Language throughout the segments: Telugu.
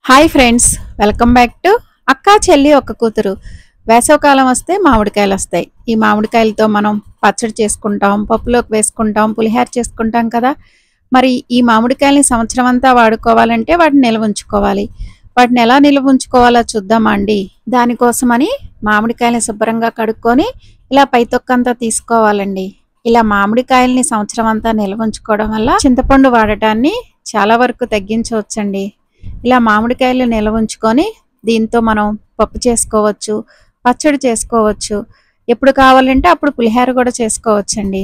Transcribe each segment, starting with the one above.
Hi friends, welcome back to అక్కా చెల్లి ఒక్క కూతురు. వేసవకాలం వస్తే మామిడికాయలు వస్తాయి. ఈ మామిడికాయలతో మనం పచ్చడి చేసుకుంటాం, పప్పులోకి వేసుకుంటాం, పులిహోర చేసుకుంటాం కదా. మరి ఈ మామిడికాయల్ని సంవత్సరం అంతా వాడుకోవాలంటే వాటిని నిల్వ ఉంచుకోవాలి. వాటిని ఎలా నిల్వ ఉంచుకోవాలో చూద్దామా అండి. దానికోసమని మామిడికాయల్ని శుభ్రంగా కడుక్కొని ఇలా పై తొక్కంతా తీసుకోవాలండి. ఇలా మామిడికాయల్ని సంవత్సరం అంతా నిల్వ ఉంచుకోవడం వల్ల చింతపండు వాడటాన్ని చాలా వరకు తగ్గించవచ్చండి. ఇలా మామిడికాయలు నిల్వ ఉంచుకొని దీంతో మనం పప్పు చేసుకోవచ్చు, పచ్చడి చేసుకోవచ్చు, ఎప్పుడు కావాలంటే అప్పుడు పులిహోర కూడా చేసుకోవచ్చండి.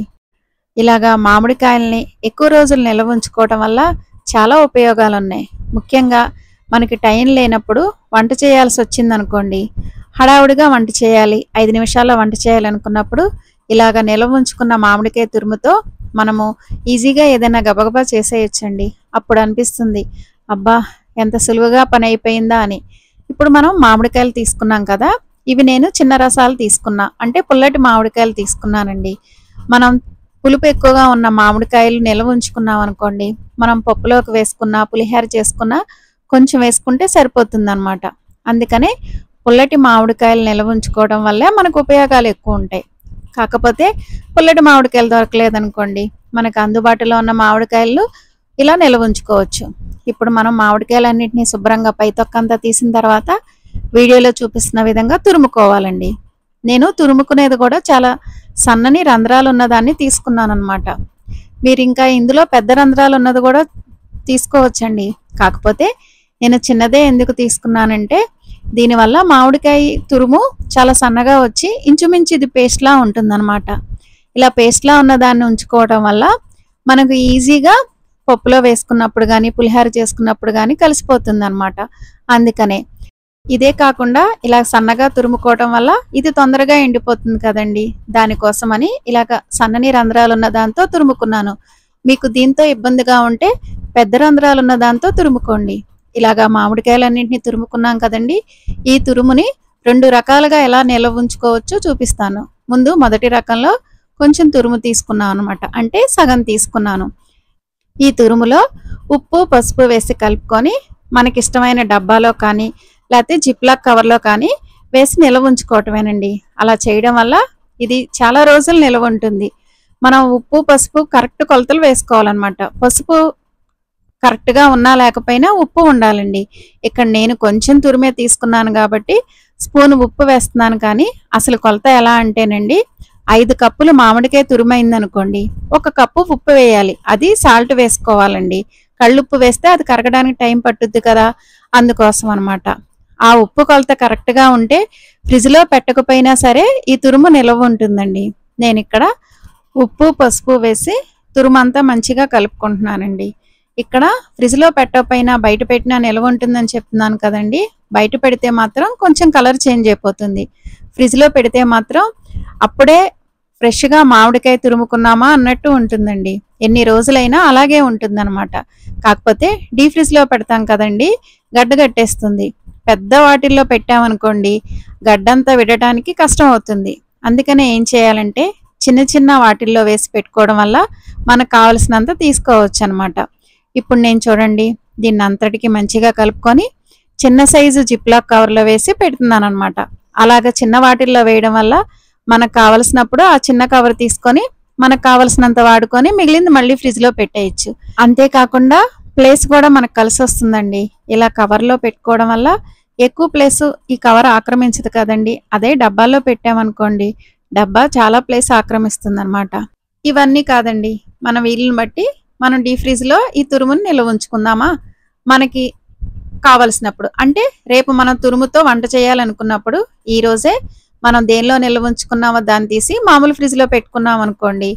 ఇలాగా మామిడికాయల్ని ఎక్కువ రోజులు నిల్వ ఉంచుకోవడం వల్ల చాలా ఉపయోగాలు ఉన్నాయి. ముఖ్యంగా మనకి టైం లేనప్పుడు వంట చేయాల్సి వచ్చిందనుకోండి, హడావుడిగా వంట చేయాలి, 5 నిమిషాల్లో వంట చేయాలనుకున్నప్పుడు ఇలాగ నిల్వ ఉంచుకున్న మామిడికాయ తురుముతో మనము ఈజీగా ఏదైనా గబగబా చేసేయచ్చండి. అప్పుడు అనిపిస్తుంది, అబ్బా ఎంత సులువుగా పని అయిపోయిందా అని. ఇప్పుడు మనం మామిడికాయలు తీసుకున్నాం కదా, ఇవి నేను చిన్న రసాలు తీసుకున్నా, అంటే పుల్లటి మామిడికాయలు తీసుకున్నానండి. మనం పులుపు ఎక్కువగా ఉన్న మామిడికాయలు నిల్వ ఉంచుకున్నాం అనుకోండి, మనం పప్పులోకి వేసుకున్నా, పులిహోర చేసుకున్నా కొంచెం వేసుకుంటే సరిపోతుంది అనమాట. అందుకనే పుల్లటి మామిడికాయలు నిల్వ ఉంచుకోవడం వల్లే మనకు ఉపయోగాలు ఎక్కువ ఉంటాయి. కాకపోతే పుల్లటి మామిడికాయలు దొరకలేదనుకోండి, మనకు అందుబాటులో ఉన్న మామిడికాయలు ఇలా నిల్వ ఉంచుకోవచ్చు. ఇప్పుడు మనం మామిడికాయలన్నింటినీ శుభ్రంగా పై తొక్కంతా తీసిన తర్వాత వీడియోలో చూపిస్తున్న విధంగా తురుముకోవాలండి. నేను తురుముకునేది కూడా చాలా సన్నని రంధ్రాలు ఉన్నదాన్ని తీసుకున్నాను అనమాట. మీరు ఇంకా ఇందులో పెద్ద రంధ్రాలు ఉన్నది కూడా తీసుకోవచ్చండి. కాకపోతే నేను చిన్నదే ఎందుకు తీసుకున్నానంటే, దీనివల్ల మామిడికాయ తురుము చాలా సన్నగా వచ్చి ఇంచుమించు ఇది పేస్ట్లా ఉంటుందన్నమాట. ఇలా పేస్ట్లా ఉన్నదాన్ని ఉంచుకోవడం వల్ల మనకు ఈజీగా పప్పులో వేసుకున్నప్పుడు కానీ, పులిహోర చేసుకున్నప్పుడు కానీ కలిసిపోతుంది అనమాట. అందుకనే ఇదే కాకుండా ఇలా సన్నగా తురుముకోవడం వల్ల ఇది తొందరగా ఎండిపోతుంది కదండి. దానికోసమని ఇలాగ సన్నని రంధ్రాలు ఉన్న దాంతో తురుముకున్నాను. మీకు దీంతో ఇబ్బందిగా ఉంటే పెద్ద రంధ్రాలు ఉన్న దాంతో తురుముకోండి. ఇలాగా మామిడికాయలన్నింటినీ తురుముకున్నాం కదండి. ఈ తురుముని 2 రకాలుగా ఎలా నిల్వ ఉంచుకోవచ్చో చూపిస్తాను. ముందు మొదటి రకంలో కొంచెం తురుము తీసుకున్నాను అనమాట, అంటే సగం తీసుకున్నాను. ఈ తురుములో ఉప్పు, పసుపు వేసి కలుపుకొని మనకిష్టమైన డబ్బాలో కానీ లేకపోతే జిప్లాక్ కవర్లో కానీ వేసి నిల్వ ఉంచుకోవటమేనండి. అలా చేయడం వల్ల ఇది చాలా రోజులు నిల్వ ఉంటుంది. మనం ఉప్పు, పసుపు కరెక్ట్ కొలతలు వేసుకోవాలన్నమాట. పసుపు కరెక్ట్గా ఉన్నా లేకపోయినా ఉప్పు ఉండాలండి. ఇక్కడ నేను కొంచెం తురిమే తీసుకున్నాను కాబట్టి స్పూన్ ఉప్పు వేస్తున్నాను. కానీ అసలు కొలత ఎలా అంటేనండి, 5 కప్పులు మామిడికాయ తురుమైందనుకోండి, 1 కప్పు ఉప్పు వేయాలి. అది సాల్ట్ వేసుకోవాలండి. కళ్ళుప్పు వేస్తే అది కరగడానికి టైం పట్టుద్ది కదా, అందుకోసం అనమాట. ఆ ఉప్పు కొలత కరెక్ట్గా ఉంటే ఫ్రిడ్జ్లో పెట్టకపోయినా సరే ఈ తురుము నిల్వ ఉంటుందండి. నేను ఇక్కడ ఉప్పు, పసుపు వేసి తురుమంతా మంచిగా కలుపుకుంటున్నానండి. ఇక్కడ ఫ్రిడ్జ్లో పెట్టకపోయినా బయట పెట్టినా నిల్వ ఉంటుందని చెప్తున్నాను కదండి. బయట పెడితే మాత్రం కొంచెం కలర్ చేంజ్ అయిపోతుంది. ఫ్రిడ్జ్లో పెడితే మాత్రం అప్పుడే ఫ్రెష్గా మామిడికాయ తురుముకున్నామా అన్నట్టు ఉంటుందండి. ఎన్ని రోజులైనా అలాగే ఉంటుందన్నమాట. కాకపోతే డీ ఫ్రిడ్జ్లో పెడతాం కదండి, గడ్డ కట్టేస్తుంది. పెద్ద వాటిల్లో పెట్టామనుకోండి, గడ్డంతా విడటానికి కష్టం అవుతుంది. అందుకనే ఏం చేయాలంటే చిన్న చిన్న వాటిల్లో వేసి పెట్టుకోవడం వల్ల మనకు కావలసినంత తీసుకోవచ్చు అనమాట. ఇప్పుడు నేను చూడండి, దీన్ని అంతటికి మంచిగా కలుపుకొని చిన్న సైజు జిప్లాక్ కవర్లో వేసి పెడుతున్నాను అనమాట. అలాగ చిన్న వాటిల్లో వేయడం వల్ల మనకు కావలసినప్పుడు ఆ చిన్న కవర్ తీసుకొని మనకు కావలసినంత వాడుకొని మిగిలింది మళ్ళీ ఫ్రిడ్జ్లో పెట్టేయచ్చు. అంతేకాకుండా ప్లేస్ కూడా మనకు కలిసి వస్తుందండి. ఇలా కవర్లో పెట్టుకోవడం వల్ల ఎక్కువ ప్లేసు ఈ కవర్ ఆక్రమించదు కదండి. అదే డబ్బాల్లో పెట్టామనుకోండి, డబ్బా చాలా ప్లేస్ ఆక్రమిస్తుంది అనమాట. ఇవన్నీ కాదండి, మన వీలుని బట్టి మనం డీ ఫ్రిడ్జ్లో ఈ తురుముని నిల్వ ఉంచుకుందామా మనకి కావలసినప్పుడు. అంటే రేపు మనం తురుముతో వంట చేయాలనుకున్నప్పుడు ఈ రోజే మనం దేనిలో నిల్వ ఉంచుకున్నామో దాన్ని తీసి మామూలు ఫ్రిడ్జ్లో పెట్టుకున్నాం అనుకోండి,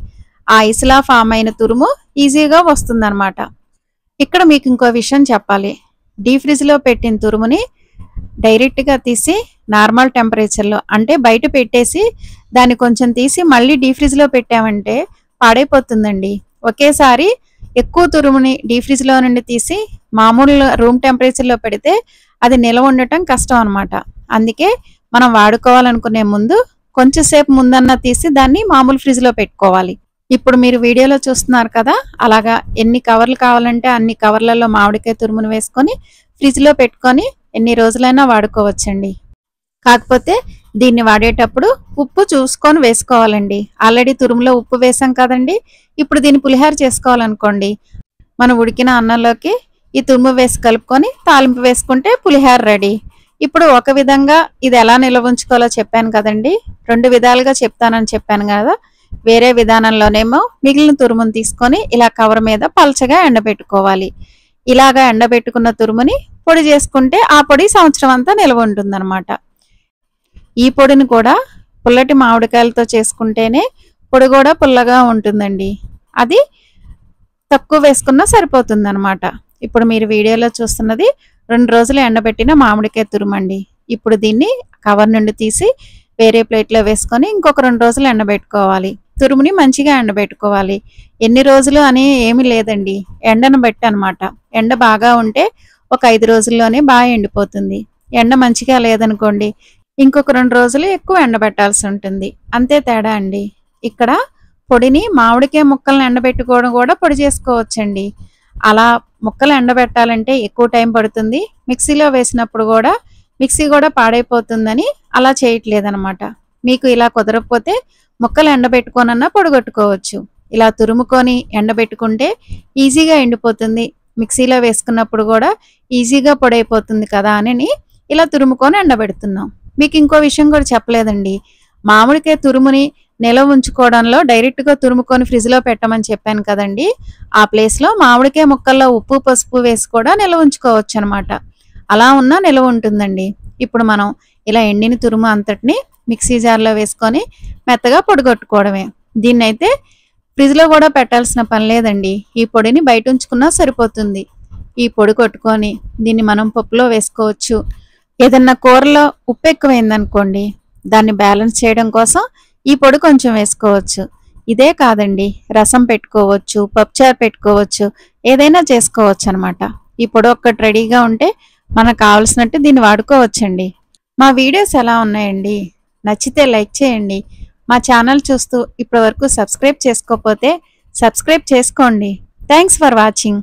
ఆ ఐస్లా ఫామ్ అయిన తురుము ఈజీగా వస్తుందన్నమాట. ఇక్కడ మీకు ఇంకో విషయం చెప్పాలి. డీ ఫ్రిడ్జ్లో పెట్టిన తురుముని డైరెక్ట్గా తీసి నార్మల్ టెంపరేచర్లో, అంటే బయట పెట్టేసి దాన్ని కొంచెం తీసి మళ్ళీ డీ ఫ్రిడ్జ్లో పెట్టామంటే పాడైపోతుందండి. ఒకేసారి ఎక్కువ తురుముని డీ ఫ్రిడ్జ్లో నుండి తీసి మామూలు రూమ్ టెంపరేచర్లో పెడితే అది నిల్వ ఉండటం కష్టం అనమాట. అందుకే మనం వాడుకోవాలనుకునే ముందు కొంచెంసేపు ముందన్నా తీసి దాన్ని మామూలు ఫ్రిడ్జ్లో పెట్టుకోవాలి. ఇప్పుడు మీరు వీడియోలో చూస్తున్నారు కదా, అలాగా ఎన్ని కవర్లు కావాలంటే అన్ని కవర్లలో మామిడికాయ తురుమును వేసుకొని ఫ్రిడ్జ్లో పెట్టుకొని ఎన్ని రోజులైనా వాడుకోవచ్చండి. కాకపోతే దీన్ని వాడేటప్పుడు ఉప్పు చూసుకొని వేసుకోవాలండి. ఆల్రెడీ తురుములో ఉప్పు వేసాం కదండి. ఇప్పుడు దీన్ని పులిహోర చేసుకోవాలనుకోండి, మనం ఉడికిన అన్నంలోకి ఈ తురుము వేసి కలుపుకొని తాలింపు వేసుకుంటే పులిహోర రెడీ. ఇప్పుడు ఒక విధంగా ఇది ఎలా నిల్వ ఉంచుకోవాలో చెప్పాను కదండి. 2 విధాలుగా చెప్తానని చెప్పాను కదా. వేరే విధానంలోనేమో మిగిలిన తురుమును తీసుకొని ఇలా కవర్ మీద పల్చగా ఎండబెట్టుకోవాలి. ఇలాగా ఎండబెట్టుకున్న తురుముని పొడి చేసుకుంటే ఆ పొడి సంవత్సరం అంతా నిల్వ ఉంటుందన్నమాట. ఈ పొడిని కూడా పుల్లటి మామిడికాయలతో చేసుకుంటేనే పొడి కూడా పుల్లగా ఉంటుందండి. అది తక్కువ వేసుకున్నా సరిపోతుందన్నమాట. ఇప్పుడు మీరు వీడియోలో చూస్తున్నది 2 రోజులు ఎండబెట్టిన మామిడికాయ తురుమండి. ఇప్పుడు దీన్ని కవర్ నుండి తీసి వేరే ప్లేట్లో వేసుకొని ఇంకొక 2 రోజులు ఎండబెట్టుకోవాలి. తురుముని మంచిగా ఎండబెట్టుకోవాలి. ఎన్ని రోజులు అని ఏమీ లేదండి, ఎండను బట్టి అనమాట. ఎండ బాగా ఉంటే ఒక 5 రోజుల్లోనే బాగా ఎండిపోతుంది. ఎండ మంచిగా లేదనుకోండి, ఇంకొక 2 రోజులు ఎక్కువ ఎండబెట్టాల్సి ఉంటుంది. అంతే తేడా అండి. ఇక్కడ పొడిని మామిడికాయ ముక్కలను ఎండబెట్టుకోవడం కూడా పొడి చేసుకోవచ్చండి. అలా ముక్కలు ఎండబెట్టాలంటే ఎక్కువ టైం పడుతుంది. మిక్సీలో వేసినప్పుడు కూడా మిక్సీ కూడా పాడైపోతుందని అలా చేయట్లేదనమాట. మీకు ఇలా కుదరకపోతే ముక్కలు ఎండబెట్టుకోనన్నా పొడిగొట్టుకోవచ్చు. ఇలా తురుముకొని ఎండబెట్టుకుంటే ఈజీగా ఎండిపోతుంది. మిక్సీలో వేసుకున్నప్పుడు కూడా ఈజీగా పొడైపోతుంది కదా అని ఇలా తురుముకొని ఎండబెడుతున్నాం. మీకు ఇంకో విషయం కూడా చెప్పలేదండి. మామిడికాయ తురుముని నిల్వ ఉంచుకోవడంలో డైరెక్ట్గా తురుముకొని ఫ్రిడ్జ్లో పెట్టమని చెప్పాను కదండి. ఆ ప్లేస్లో మామిడికాయ ముక్కల్లో ఉప్పు పసుపు వేసి కూడా నిల్వ ఉంచుకోవచ్చు అనమాట. అలా ఉన్నా నిల్వ ఉంటుందండి. ఇప్పుడు మనం ఇలా ఎండిన తురుము అంతటిని మిక్సీ జార్లో వేసుకొని మెత్తగా పొడిగొట్టుకోవడమే. దీన్నైతే ఫ్రిడ్జ్లో కూడా పెట్టాల్సిన పని లేదండి. ఈ పొడిని బయట ఉంచుకున్నా సరిపోతుంది. ఈ పొడి కొట్టుకొని దీన్ని మనం పప్పులో వేసుకోవచ్చు. ఏదన్నా కూరలో ఉప్పు ఎక్కువైందనుకోండి, దాన్ని బ్యాలెన్స్ చేయడం కోసం ఈ పొడి కొంచెం వేసుకోవచ్చు. ఇదే కాదండి, రసం పెట్టుకోవచ్చు, పప్పుచారు పెట్టుకోవచ్చు, ఏదైనా చేసుకోవచ్చు అనమాట. ఈ పొడి ఒక్కటి రెడీగా ఉంటే మనకు కావాల్సినట్టు దీన్ని వాడుకోవచ్చండి. మా వీడియోస్ ఎలా ఉన్నాయండి? నచ్చితే లైక్ చేయండి. మా ఛానల్ చూస్తూ ఇప్పటివరకు సబ్స్క్రైబ్ చేసుకోకపోతే సబ్స్క్రైబ్ చేసుకోండి. Thanks for watching.